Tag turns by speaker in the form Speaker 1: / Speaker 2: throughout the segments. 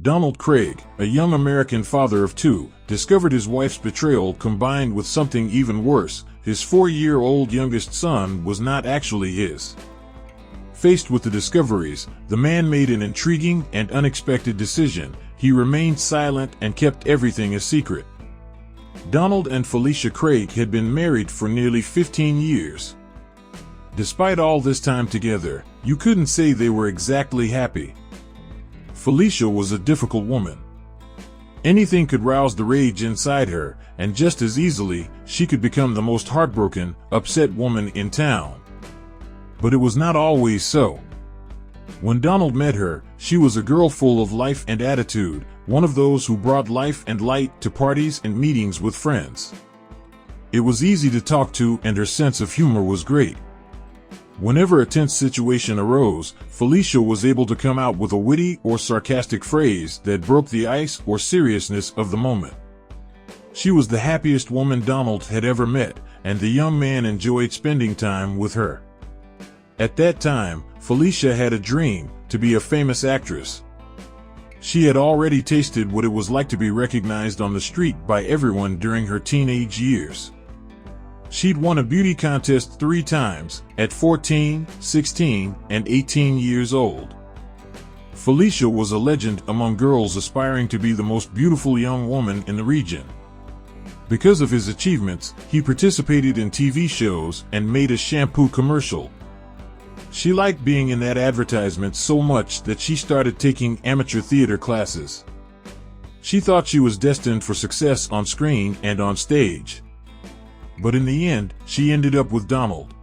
Speaker 1: Donald Craig, a young American father of two, discovered his wife's betrayal combined with something even worse. His 4-year-old youngest son was not actually his. Faced with the discoveries, the man made an intriguing and unexpected decision. He remained silent and kept everything a secret. Donald and Felicia Craig had been married for nearly 15 years. Despite all this time together, you couldn't say they were exactly happy. Felicia was a difficult woman. Anything could rouse the rage inside her, and just as easily, she could become the most heartbroken, upset woman in town. But it was not always so. When Donald met her, she was a girl full of life and attitude, one of those who brought life and light to parties and meetings with friends. It was easy to talk to, and her sense of humor was great. Whenever a tense situation arose, Felicia was able to come out with a witty or sarcastic phrase that broke the ice or seriousness of the moment. She was the happiest woman Donald had ever met, and the young man enjoyed spending time with her. At that time, Felicia had a dream to be a famous actress. She had already tasted what it was like to be recognized on the street by everyone during her teenage years. She'd won a beauty contest 3 times, at 14, 16, and 18 years old. Felicia was a legend among girls aspiring to be the most beautiful young woman in the region. Because of his achievements, he participated in TV shows and made a shampoo commercial. She liked being in that advertisement so much that she started taking amateur theater classes. She thought she was destined for success on screen and on stage. But in the end, she ended up with Donald.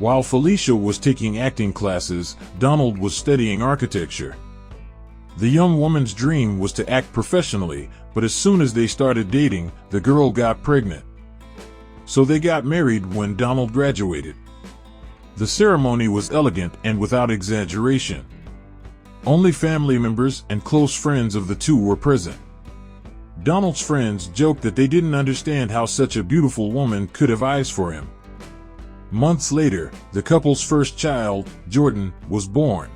Speaker 1: While Felicia was taking acting classes, Donald was studying architecture. The young woman's dream was to act professionally, but as soon as they started dating, the girl got pregnant. So they got married when Donald graduated. The ceremony was elegant and without exaggeration. Only family members and close friends of the two were present. Donald's friends joked that they didn't understand how such a beautiful woman could have eyes for him. Months later, the couple's first child, Jordan, was born.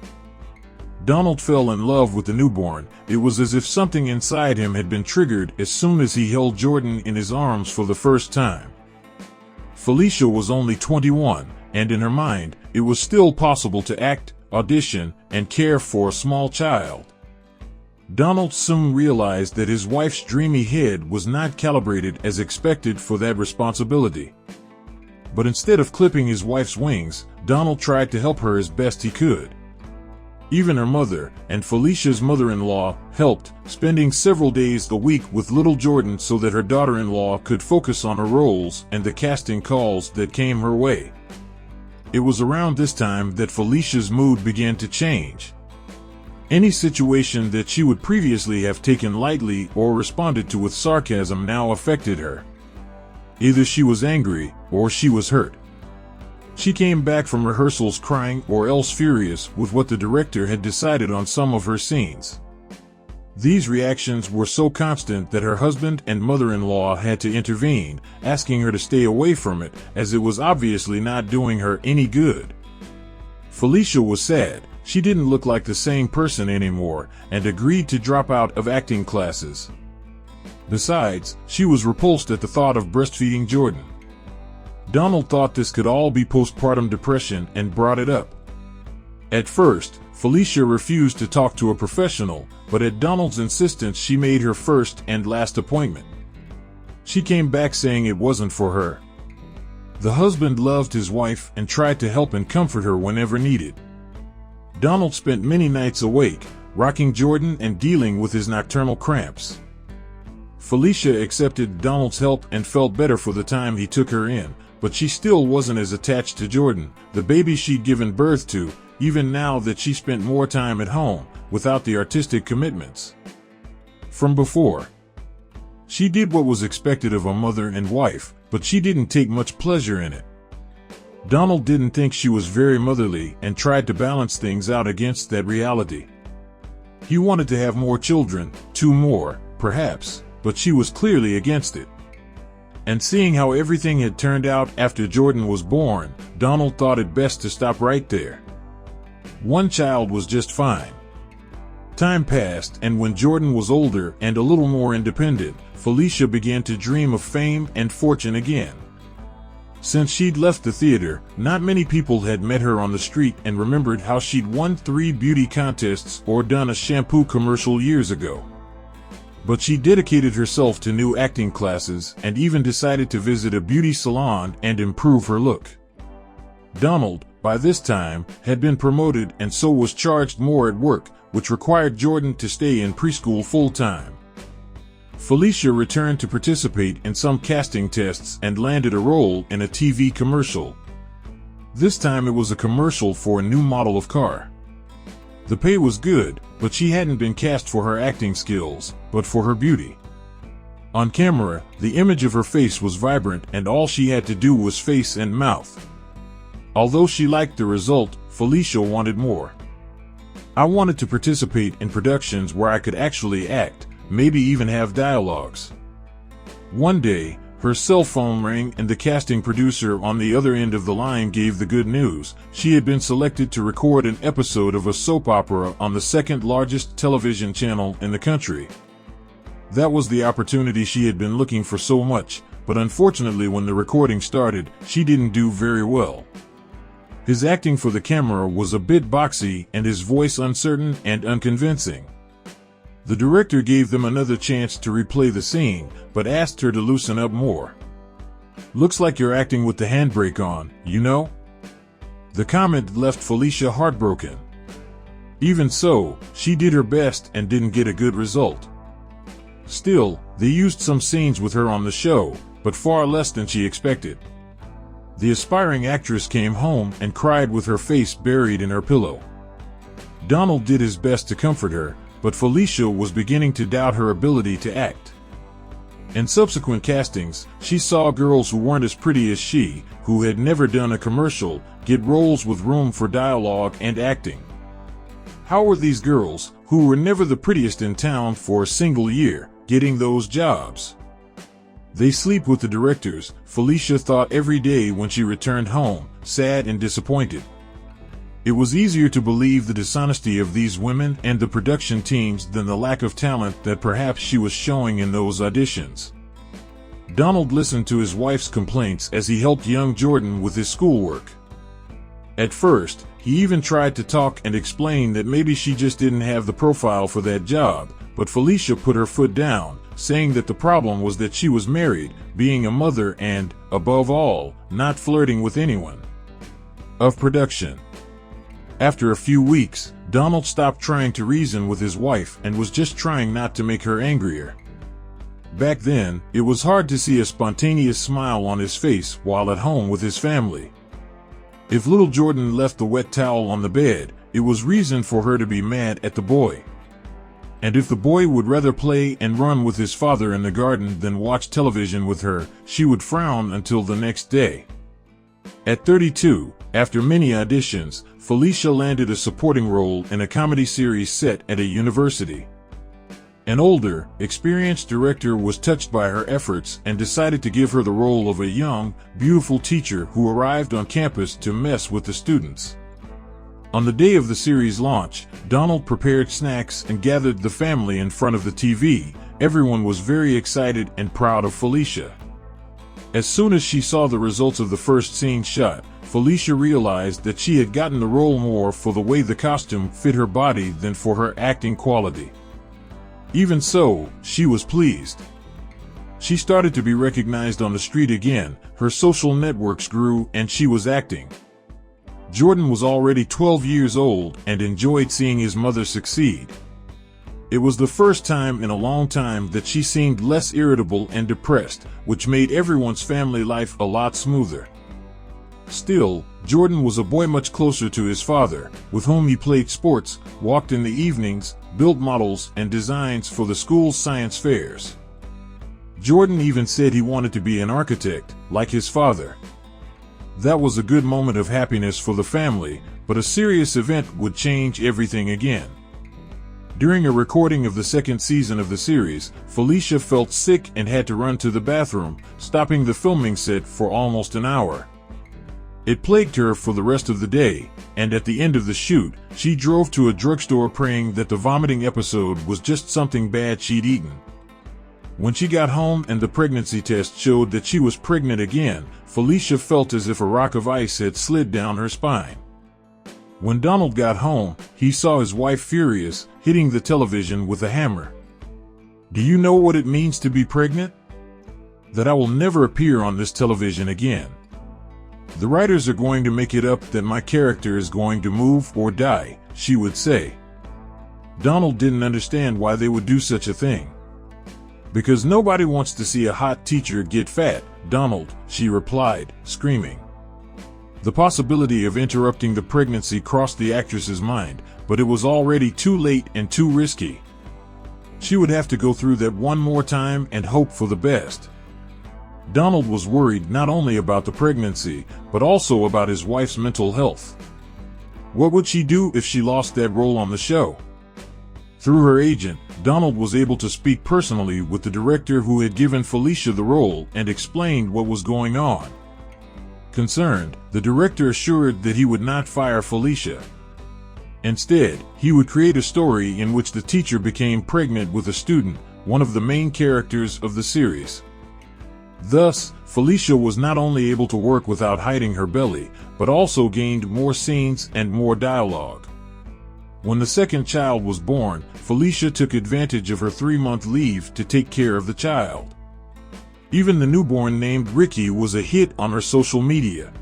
Speaker 1: Donald fell in love with the newborn. It was as if something inside him had been triggered as soon as he held Jordan in his arms for the first time. Felicia was only 21, and in her mind, it was still possible to act, audition, and care for a small child. Donald soon realized that his wife's dreamy head was not calibrated as expected for that responsibility. But instead of clipping his wife's wings, Donald tried to help her as best he could. Even her mother, and Felicia's mother-in-law, helped, spending several days a week with little Jordan so that her daughter-in-law could focus on her roles and the casting calls that came her way. It was around this time that Felicia's mood began to change. Any situation that she would previously have taken lightly or responded to with sarcasm now affected her. Either she was angry or she was hurt. She came back from rehearsals crying or else furious with what the director had decided on some of her scenes. These reactions were so constant that her husband and mother-in-law had to intervene, asking her to stay away from it, as it was obviously not doing her any good. Felicia was sad. She didn't look like the same person anymore, and agreed to drop out of acting classes. Besides, she was repulsed at the thought of breastfeeding Jordan. Donald thought this could all be postpartum depression and brought it up. At first, Felicia refused to talk to a professional, but at Donald's insistence she made her first and last appointment. She came back saying it wasn't for her. The husband loved his wife and tried to help and comfort her whenever needed. Donald spent many nights awake, rocking Jordan and dealing with his nocturnal cramps. Felicia accepted Donald's help and felt better for the time he took her in, but she still wasn't as attached to Jordan, the baby she'd given birth to, even now that she spent more time at home, without the artistic commitments from before. She did what was expected of a mother and wife, but she didn't take much pleasure in it. Donald didn't think she was very motherly and tried to balance things out against that reality. He wanted to have more children, 2 more, perhaps, but she was clearly against it. And seeing how everything had turned out after Jordan was born, Donald thought it best to stop right there. 1 child was just fine. Time passed, and when Jordan was older and a little more independent, Felicia began to dream of fame and fortune again. Since she'd left the theater, not many people had met her on the street and remembered how she'd won 3 beauty contests or done a shampoo commercial years ago. But she dedicated herself to new acting classes and even decided to visit a beauty salon and improve her look. Donald, by this time, had been promoted and so was charged more at work, which required Jordan to stay in preschool full-time. Felicia returned to participate in some casting tests and landed a role in a TV commercial. This time it was a commercial for a new model of car. The pay was good, but she hadn't been cast for her acting skills, but for her beauty. On camera, the image of her face was vibrant and all she had to do was face and mouth. Although she liked the result, Felicia wanted more. "I wanted to participate in productions where I could actually act, maybe even have dialogues." One day, her cell phone rang and the casting producer on the other end of the line gave the good news. She had been selected to record an episode of a soap opera on the second largest television channel in the country. That was the opportunity she had been looking for so much, but unfortunately when the recording started, she didn't do very well. His acting for the camera was a bit boxy and his voice uncertain and unconvincing. The director gave them another chance to replay the scene, but asked her to loosen up more. "Looks like you're acting with the handbrake on, you know?" The comment left Felicia heartbroken. Even so, she did her best and didn't get a good result. Still, they used some scenes with her on the show, but far less than she expected. The aspiring actress came home and cried with her face buried in her pillow. Donald did his best to comfort her, but Felicia was beginning to doubt her ability to act. In subsequent castings, she saw girls who weren't as pretty as she, who had never done a commercial, get roles with room for dialogue and acting. How were these girls, who were never the prettiest in town for a single year, getting those jobs? They sleep with the directors, Felicia thought every day when she returned home, sad and disappointed. It was easier to believe the dishonesty of these women and the production teams than the lack of talent that perhaps she was showing in those auditions. Donald listened to his wife's complaints as he helped young Jordan with his schoolwork. At first, he even tried to talk and explain that maybe she just didn't have the profile for that job, but Felicia put her foot down, saying that the problem was that she was married, being a mother and, above all, not flirting with anyone. Of production. After a few weeks, Donald stopped trying to reason with his wife and was just trying not to make her angrier. Back then, it was hard to see a spontaneous smile on his face while at home with his family. If little Jordan left the wet towel on the bed, it was reason for her to be mad at the boy. And if the boy would rather play and run with his father in the garden than watch television with her, she would frown until the next day. At 32, after many auditions, Felicia landed a supporting role in a comedy series set at a university. An older, experienced director was touched by her efforts and decided to give her the role of a young, beautiful teacher who arrived on campus to mess with the students. On the day of the series launch, Donald prepared snacks and gathered the family in front of the TV. Everyone was very excited and proud of Felicia. As soon as she saw the results of the first scene shot, Felicia realized that she had gotten the role more for the way the costume fit her body than for her acting quality. Even so, she was pleased. She started to be recognized on the street again, her social networks grew, and she was acting. Jordan was already 12 years old and enjoyed seeing his mother succeed. It was the first time in a long time that she seemed less irritable and depressed, which made everyone's family life a lot smoother. Still, Jordan was a boy much closer to his father, with whom he played sports, walked in the evenings, built models and designs for the school's science fairs. Jordan even said he wanted to be an architect, like his father. That was a good moment of happiness for the family, but a serious event would change everything again. During a recording of the second season of the series, Felicia felt sick and had to run to the bathroom, stopping the filming set for almost an hour. It plagued her for the rest of the day, and at the end of the shoot, she drove to a drugstore praying that the vomiting episode was just something bad she'd eaten. When she got home and the pregnancy test showed that she was pregnant again, Felicia felt as if a rock of ice had slid down her spine. When Donald got home, he saw his wife furious, hitting the television with a hammer. "Do you know what it means to be pregnant? That I will never appear on this television again. The writers are going to make it up that my character is going to move or die," she would say. Donald didn't understand why they would do such a thing. "Because nobody wants to see a hot teacher get fat, Donald," she replied, screaming. The possibility of interrupting the pregnancy crossed the actress's mind, but it was already too late and too risky. She would have to go through that one more time and hope for the best. Donald was worried not only about the pregnancy, but also about his wife's mental health. What would she do if she lost that role on the show? Through her agent, Donald was able to speak personally with the director who had given Felicia the role and explained what was going on. Concerned, the director assured that he would not fire Felicia. Instead, he would create a story in which the teacher became pregnant with a student, one of the main characters of the series. Thus, Felicia was not only able to work without hiding her belly, but also gained more scenes and more dialogue. When the second child was born, Felicia took advantage of her 3-month leave to take care of the child. Even the newborn named Ricky was a hit on her social media.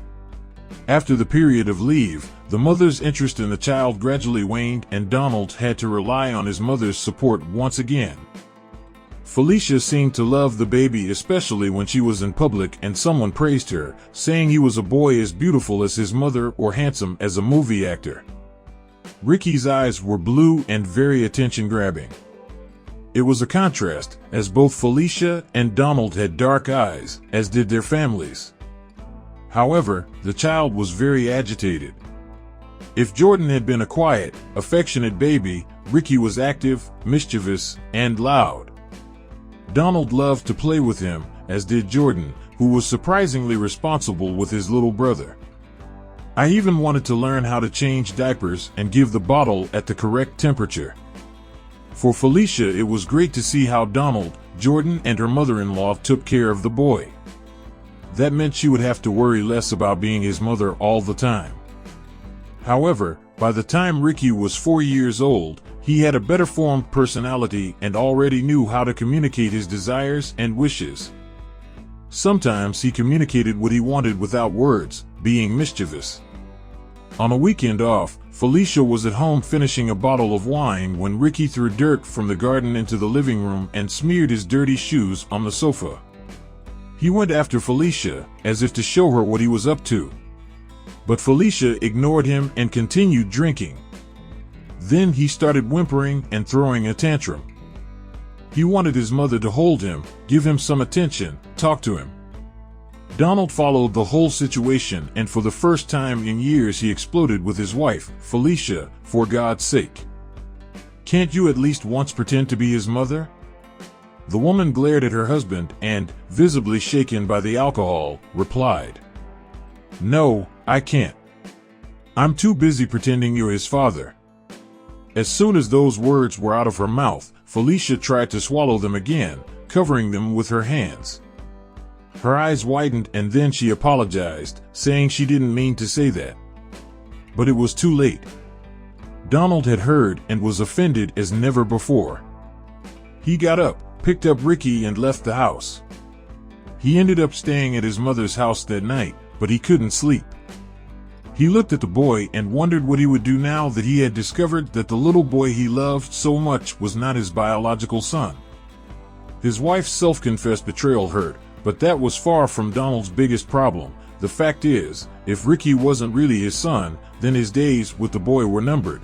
Speaker 1: After the period of leave, the mother's interest in the child gradually waned and Donald had to rely on his mother's support once again. Felicia seemed to love the baby, especially when she was in public and someone praised her, saying he was a boy as beautiful as his mother or handsome as a movie actor. Ricky's eyes were blue and very attention-grabbing. It was a contrast, as both Felicia and Donald had dark eyes, as did their families. However, the child was very agitated. If Jordan had been a quiet, affectionate baby, Ricky was active, mischievous, and loud. Donald loved to play with him, as did Jordan, who was surprisingly responsible with his little brother. I even wanted to learn how to change diapers and give the bottle at the correct temperature. For Felicia, it was great to see how Donald, Jordan, and her mother-in-law took care of the boy. That meant she would have to worry less about being his mother all the time. However, by the time Ricky was 4 years old, he had a better-formed personality and already knew how to communicate his desires and wishes. Sometimes he communicated what he wanted without words, being mischievous. On a weekend off, Felicia was at home finishing a bottle of wine when Ricky threw dirt from the garden into the living room and smeared his dirty shoes on the sofa. He went after Felicia, as if to show her what he was up to. But Felicia ignored him and continued drinking. Then he started whimpering and throwing a tantrum. He wanted his mother to hold him, give him some attention, talk to him. Donald followed the whole situation, and for the first time in years he exploded with his wife, Felicia, "For God's sake. Can't you at least once pretend to be his mother?" The woman glared at her husband and, visibly shaken by the alcohol, replied, "No, I can't. I'm too busy pretending you're his father." As soon as those words were out of her mouth, Felicia tried to swallow them again, covering them with her hands. Her eyes widened and then she apologized, saying she didn't mean to say that. But it was too late. Donald had heard and was offended as never before. He got up, picked up Ricky and left the house. He ended up staying at his mother's house that night, but he couldn't sleep. He looked at the boy and wondered what he would do now that he had discovered that the little boy he loved so much was not his biological son. His wife's self-confessed betrayal hurt, but that was far from Donald's biggest problem. The fact is, if Ricky wasn't really his son, then his days with the boy were numbered.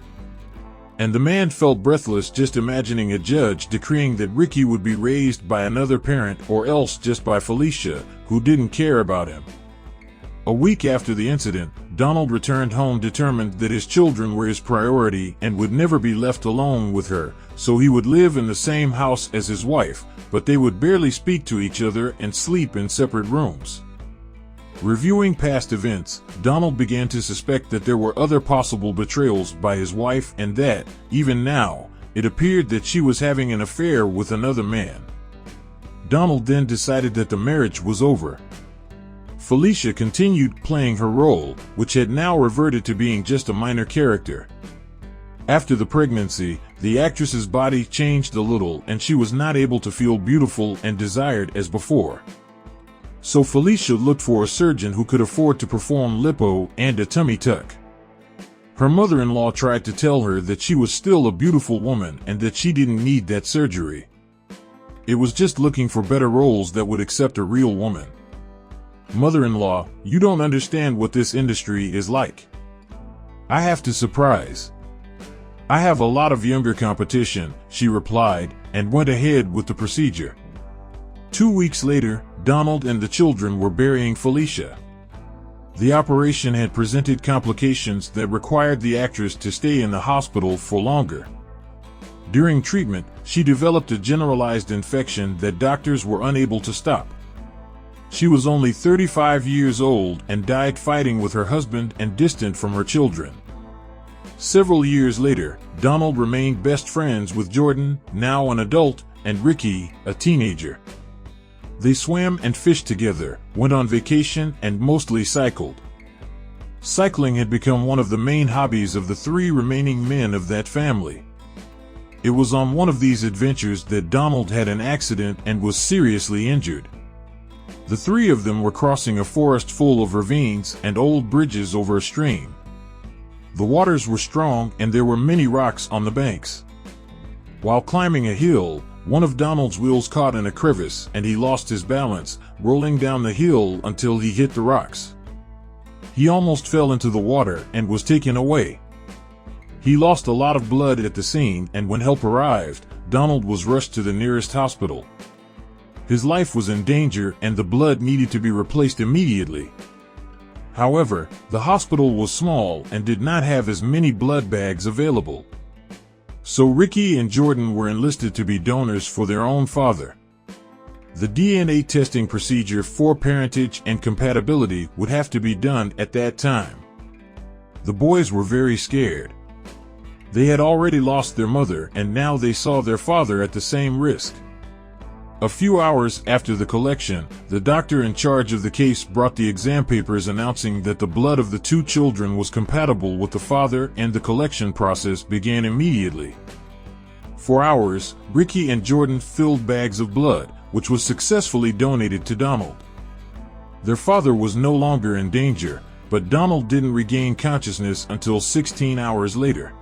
Speaker 1: And the man felt breathless just imagining a judge decreeing that Ricky would be raised by another parent or else just by Felicia, who didn't care about him. A week after the incident, Donald returned home determined that his children were his priority and would never be left alone with her, so he would live in the same house as his wife, but they would barely speak to each other and sleep in separate rooms. Reviewing past events, Donald began to suspect that there were other possible betrayals by his wife and that, even now, it appeared that she was having an affair with another man. Donald then decided that the marriage was over. Felicia continued playing her role, which had now reverted to being just a minor character. After the pregnancy, the actress's body changed a little and she was not able to feel beautiful and desired as before. So Felicia looked for a surgeon who could afford to perform lipo and a tummy tuck. Her mother-in-law tried to tell her that she was still a beautiful woman and that she didn't need that surgery. It was just looking for better roles that would accept a real woman. Mother-in-law, you don't understand what this industry is like. I have to surprise. I have a lot of younger competition, she replied, and went ahead with the procedure. 2 weeks later, Donald and the children were burying Felicia. The operation had presented complications that required the actress to stay in the hospital for longer. During treatment, she developed a generalized infection that doctors were unable to stop. She was only 35 years old and died fighting with her husband and distant from her children. Several years later, Donald remained best friends with Jordan, now an adult, and Ricky, a teenager. They swam and fished together, went on vacation, and mostly cycled. Cycling had become one of the main hobbies of the 3 remaining men of that family. It was on one of these adventures that Donald had an accident and was seriously injured. The 3 of them were crossing a forest full of ravines and old bridges over a stream. The waters were strong and there were many rocks on the banks. While climbing a hill, one of Donald's wheels caught in a crevice and he lost his balance, rolling down the hill until he hit the rocks. He almost fell into the water and was taken away. He lost a lot of blood at the scene, and when help arrived, Donald was rushed to the nearest hospital. His life was in danger and the blood needed to be replaced immediately. However, the hospital was small and did not have as many blood bags available. So Ricky and Jordan were enlisted to be donors for their own father. The DNA testing procedure for parentage and compatibility would have to be done at that time. The boys were very scared. They had already lost their mother and now they saw their father at the same risk. A few hours after the collection, the doctor in charge of the case brought the exam papers announcing that the blood of the 2 children was compatible with the father and the collection process began immediately. For hours, Ricky and Jordan filled bags of blood, which was successfully donated to Donald. Their father was no longer in danger, but Donald didn't regain consciousness until 16 hours later.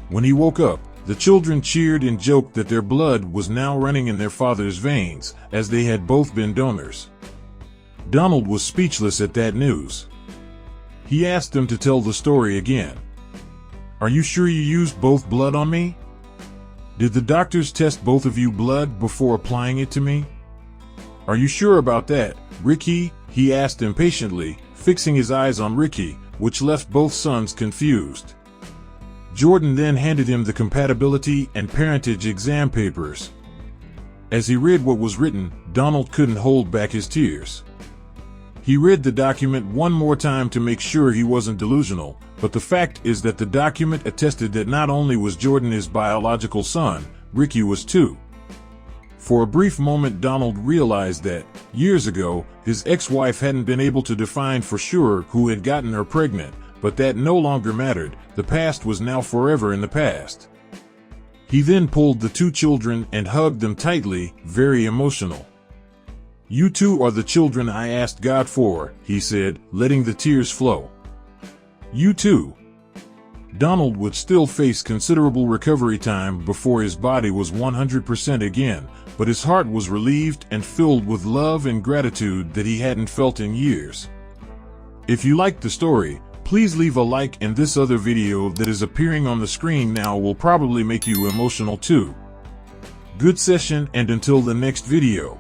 Speaker 1: When he woke up, the children cheered and joked that their blood was now running in their father's veins, as they had both been donors. Donald was speechless at that news. He asked them to tell the story again. "Are you sure you used both blood on me? Did the doctors test both of you blood before applying it to me? Are you sure about that, Ricky?" he asked impatiently, fixing his eyes on Ricky, which left both sons confused. Jordan then handed him the compatibility and parentage exam papers. As he read what was written, Donald couldn't hold back his tears. He read the document one more time to make sure he wasn't delusional, but the fact is that the document attested that not only was Jordan his biological son, Ricky was too. For a brief moment Donald realized that, years ago, his ex-wife hadn't been able to define for sure who had gotten her pregnant, but that no longer mattered. The past was now forever in the past. He then pulled the 2 children and hugged them tightly, very emotional. "You 2 are the children I asked God for," he said, letting the tears flow. "You 2. Donald would still face considerable recovery time before his body was 100% again, but his heart was relieved and filled with love and gratitude that he hadn't felt in years. If you liked the story, please leave a like, and this other video that is appearing on the screen now will probably make you emotional too. Good session, and until the next video.